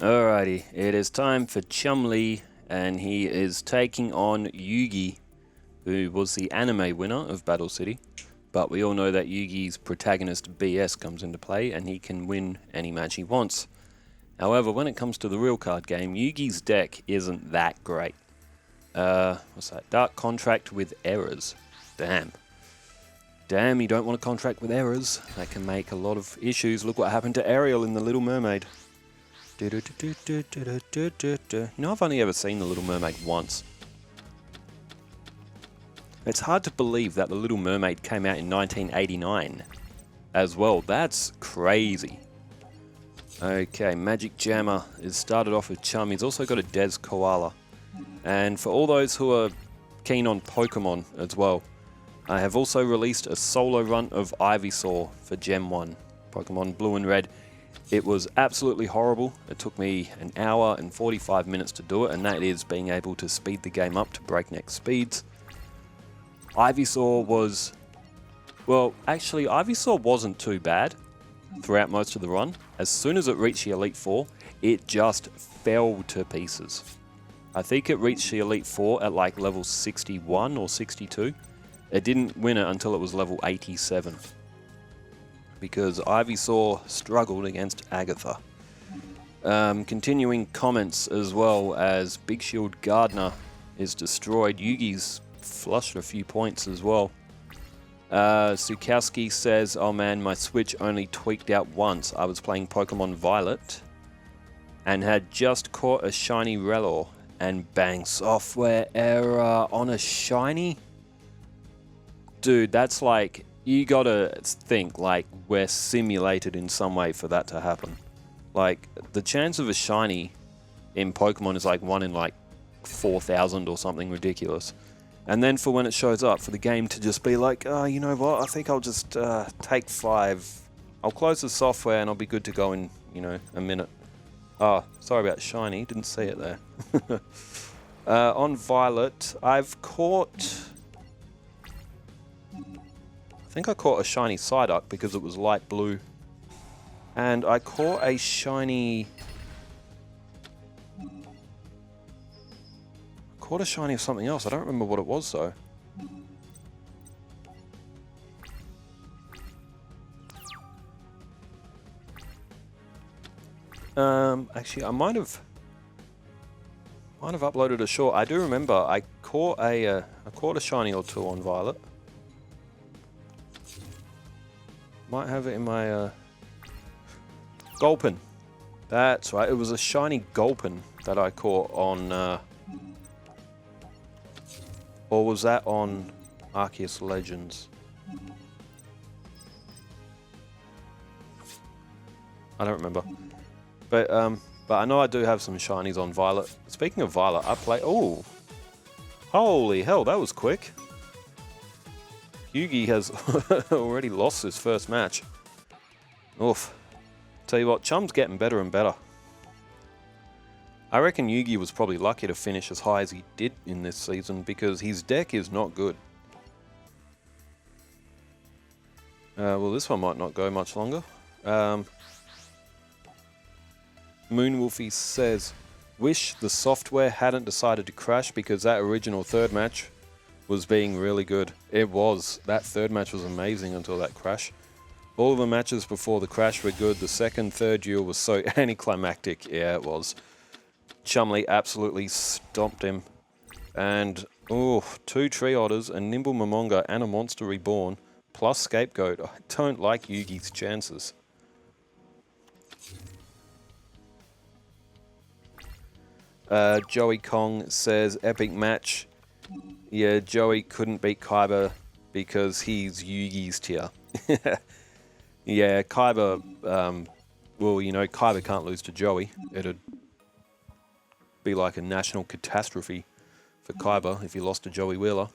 Alrighty, it is time for Chumley, and he is taking on Yugi, who was the anime winner of Battle City. But we all know that Yugi's protagonist BS comes into play, and he can win any match he wants. However, when it comes to the real card game, Yugi's deck isn't that great. What's that? Dark Contract with Errors. Damn, you don't want to contract with errors. That can make a lot of issues. Look what happened to Ariel in The Little Mermaid. You know, I've only ever seen The Little Mermaid once. It's hard to believe that The Little Mermaid came out in 1989 as well. That's crazy. Okay, Magic Jammer is started off with Chum. He's also got a Des Koala. And for all those who are keen on Pokémon as well, I have also released a solo run of Ivysaur for Gem 1, Pokémon Blue and Red. It was absolutely horrible. It took me an hour and 45 minutes to do it, and that is being able to speed the game up to breakneck speeds. Ivysaur was... well, actually, Ivysaur wasn't too bad throughout most of the run. As soon as it reached the Elite Four, it just fell to pieces. I think it reached the Elite Four at like level 61 or 62. It didn't win it until it was level 87. Because Ivysaur struggled against Agatha. Continuing comments as well as Big Shield Gardener is destroyed. Yugi's flushed a few points as well. Sukowski says, oh man, my Switch only tweaked out once. I was playing Pokemon Violet and had just caught a shiny Relor and bang, software error on a shiny? Dude, that's like... you gotta think like we're simulated in some way for that to happen. Like, the chance of a shiny in Pokemon is like 1 in like 4,000 or something ridiculous. And then for when it shows up, for the game to just be like, oh, you know what, I think I'll just take 5. I'll close the software and I'll be good to go in, you know, a minute. Oh, sorry about shiny, didn't see it there. On Violet, I've caught... I think I caught a shiny Psyduck because it was light blue. And I caught a shiny... of something else. I don't remember what it was though. Actually, I might have uploaded a short. I do remember I caught a shiny or two on Violet. Might have it in my Gulpin. That's right, it was a shiny Gulpin that I caught on or was that on Arceus Legends? I don't remember. But I know I do have some shinies on Violet. Speaking of Violet, I play... oh! Holy hell, that was quick. Yugi has already lost his first match. Oof. Tell you what, Chum's getting better and better. I reckon Yugi was probably lucky to finish as high as he did in this season because his deck is not good. Well, this one might not go much longer. Moonwolfie says, wish the software hadn't decided to crash because that original third match was being really good. It was. That third match was amazing until that crash. All of the matches before the crash were good. The second, third duel was so anticlimactic. Yeah, it was. Chumley absolutely stomped him. And, oh, 2 Tree Otters, a Nimble Momonga, and a Monster Reborn, plus Scapegoat. I don't like Yugi's chances. Joey Kong says, epic match. Yeah, Joey couldn't beat Kaiba because he's Yugi's tier. Yeah, Kaiba, well, you know, Kaiba can't lose to Joey. It'd be like a national catastrophe for Kaiba if he lost to Joey Wheeler.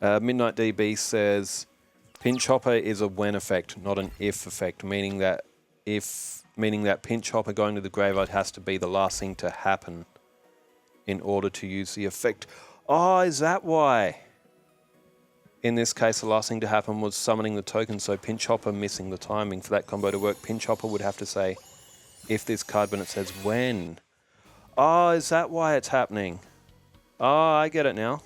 Midnight DB says, Pinch Hopper is a when effect, not an if effect, meaning that Pinch Hopper going to the graveyard has to be the last thing to happen in order to use the effect. Oh, is that why? In this case, the last thing to happen was summoning the token, so Pinch Hopper missing the timing. For that combo to work, Pinch Hopper would have to say, if this card when it says when. Oh, is that why it's happening? Oh, I get it now.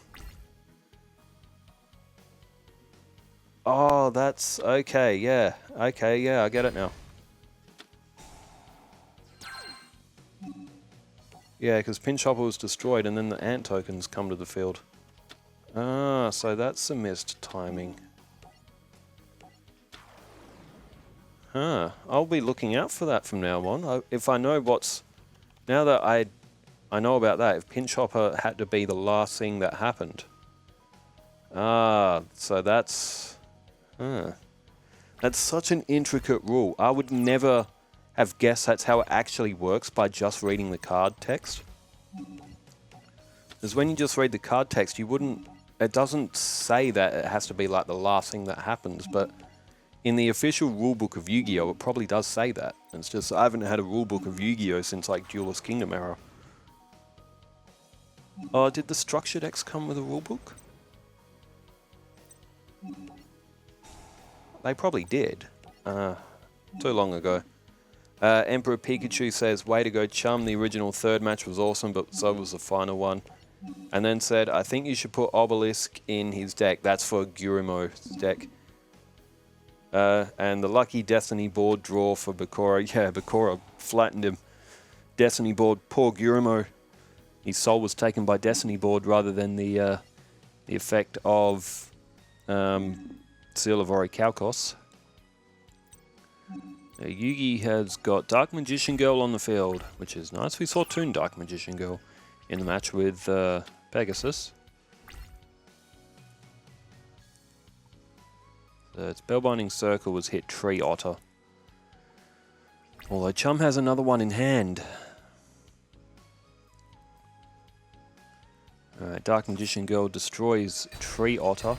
Oh, that's okay, yeah. Okay, yeah, I get it now. Yeah, because Pinch Hopper was destroyed and then the ant tokens come to the field. Ah, so that's a missed timing. Huh, I'll be looking out for that from now on. If I know what's... Now that I know about that, if Pinch Hopper had to be the last thing that happened. Ah, so that's... Huh. That's such an intricate rule. I would never have guessed that's how it actually works by just reading the card text. Because when you just read the card text, you wouldn't... It doesn't say that it has to be like the last thing that happens, but in the official rulebook of Yu-Gi-Oh! It probably does say that. It's just, I haven't had a rulebook of Yu-Gi-Oh! Since like Duelist Kingdom era. Oh, did the structure decks come with a rulebook? They probably did. Too long ago. Emperor Pikachu says, way to go Chum, the original third match was awesome, but so was the final one. And then said, I think you should put Obelisk in his deck. That's for Gurumo's deck. And the lucky Destiny board draw for Bakura. Yeah, Bakura flattened him. Destiny board, poor Gurumo. His soul was taken by Destiny board rather than the effect of Seal of Orichalcos. Yugi has got Dark Magician Girl on the field, which is nice. We saw Toon Dark Magician Girl in the match with Pegasus. The Spellbinding Circle was hit Tree Otter. Although Chum has another one in hand. Alright, Dark Magician Girl destroys Tree Otter.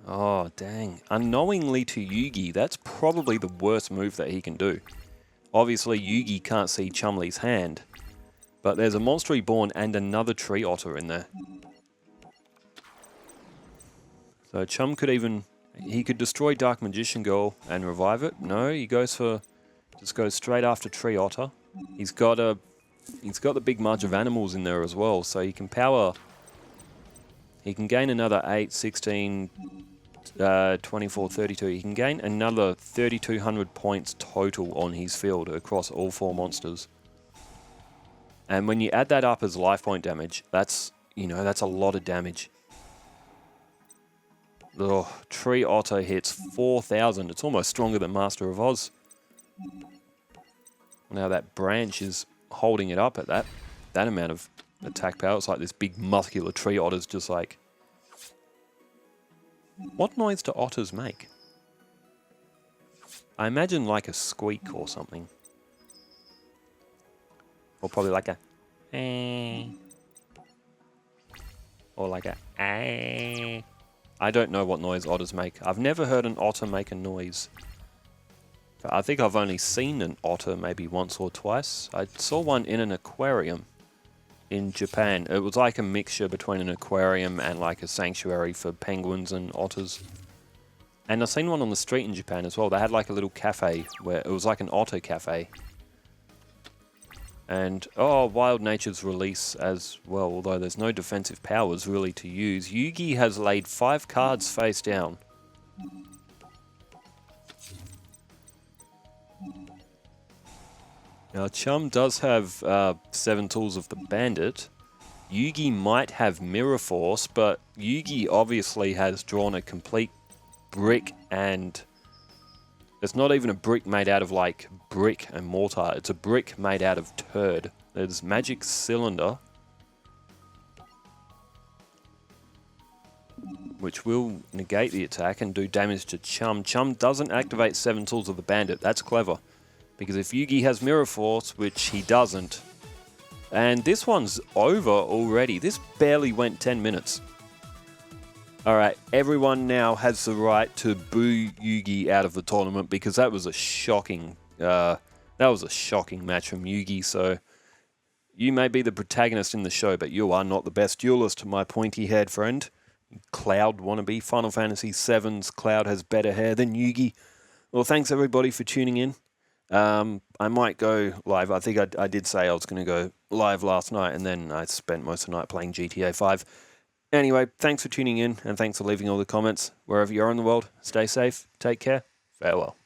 Oh, dang. Unknowingly to Yugi, that's probably the worst move that he can do. Obviously, Yugi can't see Chumley's hand, but there's a Monster Reborn and another Tree Otter in there. So Chum could even... He could destroy Dark Magician Girl and revive it. No, he goes for... Just goes straight after Tree Otter. He's got the big March of Animals in there as well, so he can power... He can gain another 8, 16... 24, 32. He can gain another 3,200 points total on his field across all 4 monsters. And when you add that up as life point damage, that's, you know, that's a lot of damage. Oh, Tree Otter hits 4,000. It's almost stronger than Master of Oz. Now that branch is holding it up at that amount of attack power. It's like this big muscular Tree Otter's just like... What noise do otters make? I imagine like a squeak or something. Or probably like a... Or like a... I don't know what noise otters make. I've never heard an otter make a noise. I think I've only seen an otter maybe once or twice. I saw one in an aquarium in Japan. It was like a mixture between an aquarium and like a sanctuary for penguins and otters. And I've seen one on the street in Japan as well. They had like a little cafe where it was like an otter cafe. And, oh, Wild Nature's release as well, although there's no defensive powers really to use. Yugi has laid 5 cards face down. Now, Chum does have 7 Tools of the Bandit. Yugi might have Mirror Force, but Yugi obviously has drawn a complete brick, and it's not even a brick made out of like brick and mortar. It's a brick made out of turd. There's Magic Cylinder, which will negate the attack and do damage to Chum. Chum doesn't activate 7 Tools of the Bandit. That's clever. Because if Yugi has Mirror Force, which he doesn't, and this one's over already. This barely went 10 minutes. Alright, everyone now has the right to boo Yugi out of the tournament because that was a shocking match from Yugi. So you may be the protagonist in the show, but you are not the best duelist, my pointy-haired friend. Cloud wannabe. Final Fantasy VII's Cloud has better hair than Yugi. Well, thanks everybody for tuning in. I might go live. I think I did say I was going to go live last night, and then I spent most of the night playing GTA 5. Anyway, thanks for tuning in, and thanks for leaving all the comments. Wherever you are in the world, stay safe, take care, farewell.